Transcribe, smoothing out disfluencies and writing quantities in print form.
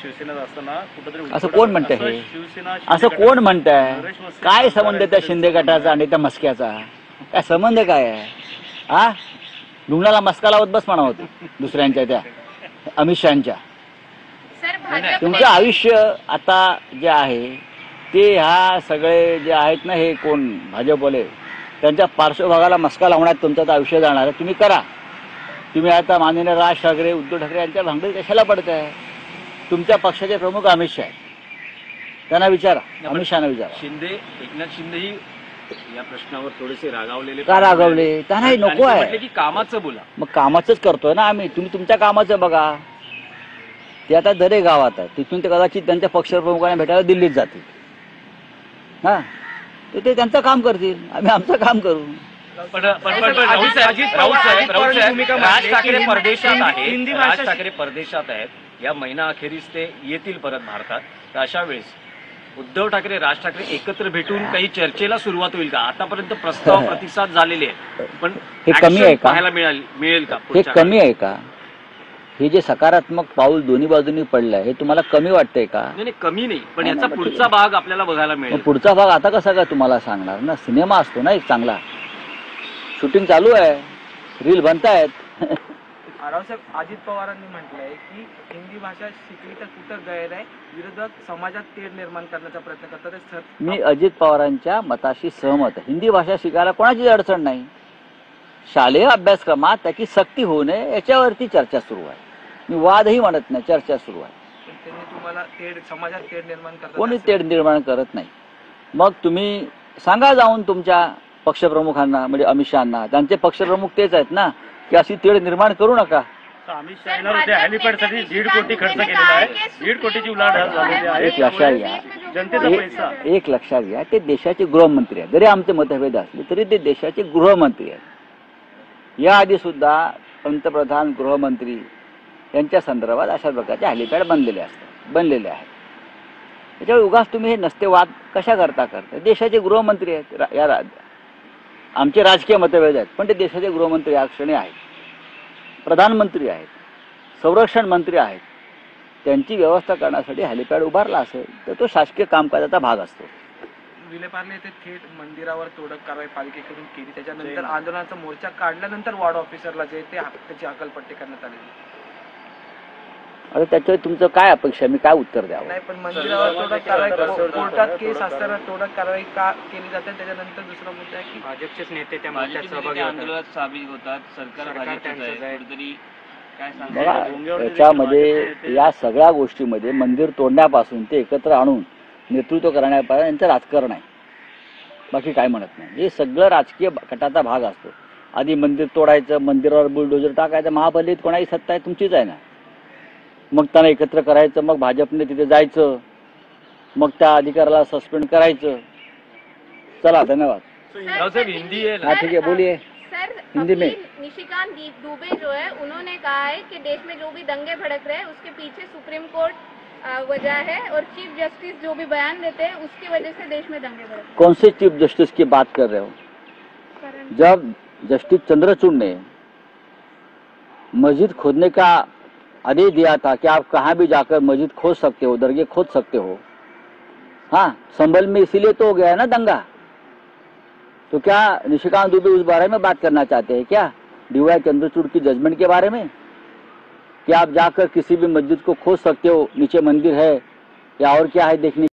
शिवसेनेत असताना कुठेतरी असं कोण म्हणतंय हे? शिवसेना असं कोण म्हणतंय? काय संबंध त्या शिंदे गटाचा आणि त्या मस्क्याचा? काय संबंध काय आहे? हा, ढुंगणाला मस्का लावत बस म्हणा होते दुसऱ्यांच्या त्या अमित शहाच्या. तुमचं आयुष्य आता जे आहे ते ह्या सगळे जे आहेत ना, हे कोण भाजपवाले, त्यांच्या पार्श्वभागाला मस्का लावण्यात तुमचं आयुष्य जाणार आहे. तुम्ही करा. तुम्ही आता माननीय राज ठाकरे, उद्धव ठाकरे यांच्या भांडणीत कशाला पडताय? तुमच्या पक्षाचे प्रमुख अमित शहा आहेत, त्यांना विचारा, अमित शहाना विचारा. एकनाथ शिंदेही या प्रश्नावर थोडेसे रागावलेले. का रागावले? त्यांनाही नको आहे की कामाचं बोला. मग कामाचंच करतोय ना आम्ही. तुम्ही तुमच्या कामाचं बघा. ते आता दरे गावात आहे, तिथून ते कदाचित त्यांच्या पक्षप्रमुखांना भेटायला दिल्लीत जातील. हा, ते त्यांचं काम करतील, आम्ही आमचं काम करू. राज ठाकरे परदेशात आहेत, राज ठाकरे परदेशात आहेत. या महिना अखेरीस ते येतील परत भारतात. तर अशा वेळेस उद्धव ठाकरे, राज ठाकरे एकत्र भेटून काही चर्चेला सुरुवात होईल का? आतापर्यंत प्रस्ताव प्रतिसाद झालेले आहेत, पण हे कमी आहे का? पाहायला मिळेल का? हे कमी आहे का? हे जे सकारात्मक पाऊल दोन्ही बाजूंनी पडलंय, हे तुम्हाला कमी वाटतंय का? नाही, कमी नाही, पण याचा पुढचा भाग आपल्याला बघायला मिळेल. पुढचा भाग आता कसा काय तुम्हाला सांगणार ना? सिनेमा असतो ना एक चांगला, शूटिंग चालू आहे, रील बनतायत. रावसाहेब, अजित पवारांनी म्हटलंय की हिंदी भाषा शिकली तर कुठं गैर आहे, विरोधक समाजात तेढ निर्माण करण्याचा प्रयत्न करतात. मी अजित पवारांच्या मताशी सहमत आहे. हिंदी भाषा शिकायला कोणाचीच अडचण नाही. शालेय अभ्यासक्रमात त्याची सक्ती होऊ नये याच्यावरती चर्चा सुरू आहे. मी वादही म्हणत नाही, चर्चा सुरू आहे. त्यांनी तुम्हाला समाजात तेढ निर्माण करतात. कोणी तेढ निर्माण करत नाही. मग तुम्ही सांगा जाऊन तुमच्या पक्षप्रमुखांना, म्हणजे अमित शहाना, त्यांचे पक्षप्रमुख तेच आहेत ना, की अशी तेढ निर्माण करू नका. अमित शहा येणार होते. हेलिपॅडसाठी 1.5 कोटी खर्च केलेला आहे. 1.5 कोटीची उलाढाल झालेली आहे. एक लक्षात घ्या, जनतेचा पैसा. एक लक्षात घ्या, ते देशाचे गृहमंत्री आहेत. जरी आमचे मतभेद असले तरी ते देशाचे गृहमंत्री आहेत. याआधी सुद्धा पंतप्रधान, गृहमंत्री यांच्या संदर्भात अशा प्रकारचे हेलिपॅड बनलेले आहेत. त्याच्यामुळे उगाच तुम्ही हे नसते वाद कशा करता? देशाचे गृहमंत्री आहेत. आमचे राजकीय मतभेद आहेत, पण ते देशाचे गृहमंत्री या क्षणी आहेत, प्रधानमंत्री आहेत, संरक्षण मंत्री आहेत. त्यांची व्यवस्था करण्यासाठी हेलिपॅड उभारला असेल तर तो शासकीय कामकाजाचा भाग असतो. विलेपार्ले येथे थेट मंदिरावर तोडक कारवाई पालिकेकडून केली. त्याच्यानंतर आंदोलनाचा मोर्चा काढल्यानंतर वॉर्ड ऑफिसरला जे त्याची हकालपट्टी करण्यात आली. आता त्याच्यावर तुमचं काय अपेक्षा? मी काय उत्तर द्यावं? नाही, पण मंदिरावर तोडक कारवाई, कोर्टात केस असताना तोडक कारवाई का केली जाते? त्याच्यानंतर दुसरा मुद्दा आहे की भाजपचेच नेते त्या मोर्चात सहभागी आंदोलनात सामील होतात. सरकार बघा, याच्यामध्ये या सगळ्या गोष्टीमध्ये मंदिर तोडण्यापासून ते एकत्र आणून नेतृत्व करण्यापासून यांचं राजकारण आहे. बाकी काय म्हणत नाही. हे सगळं राजकीय गटाचा भाग असतो. आधी मंदिर तोडायचं, मंदिरावर बुलडोजर टाकायचं. महापालिकेत कोणाही सत्ता आहे तुमचीच आहे ना. मग त्यांना एकत्र करायचं, मग भाजपने तिथे जायचं, मग त्या अधिकाऱ्याला सस्पेंड करायचं. चला, धन्यवाद. हिंदी है? हाँ, ठीक है, बोलिए. सर, हिंदी में निशिकांत दुबे जो है, उन्होंने कहा है कि देश में जो भी दंगे भड़क रहे हैं उसके पीछे सुप्रीम कोर्ट वजह है, और चीफ जस्टिस जो भी बयान देते हैं उसकी वजह से देश में दंगे भड़क रहे हैं. कौन से चीफ जस्टिस की बात कर रहे हो? जब जस्टिस चंद्रचूड़ ने मस्जिद खोदने का आदेश दिया था कि आप कहाँ भी जाकर मस्जिद खोद सकते हो, दरगाह खोद सकते हो, हाँ, संभल में इसीलिए तो हो गया है ना दंगा. तो क्या निशिकांत दुबे उस बारे में बात करना चाहते हैं क्या? DY चंद्रचूड़ की जजमेंट के बारे में, कि आप जाकर किसी भी मस्जिद को खोद सकते हो, नीचे मंदिर है या और क्या है देखने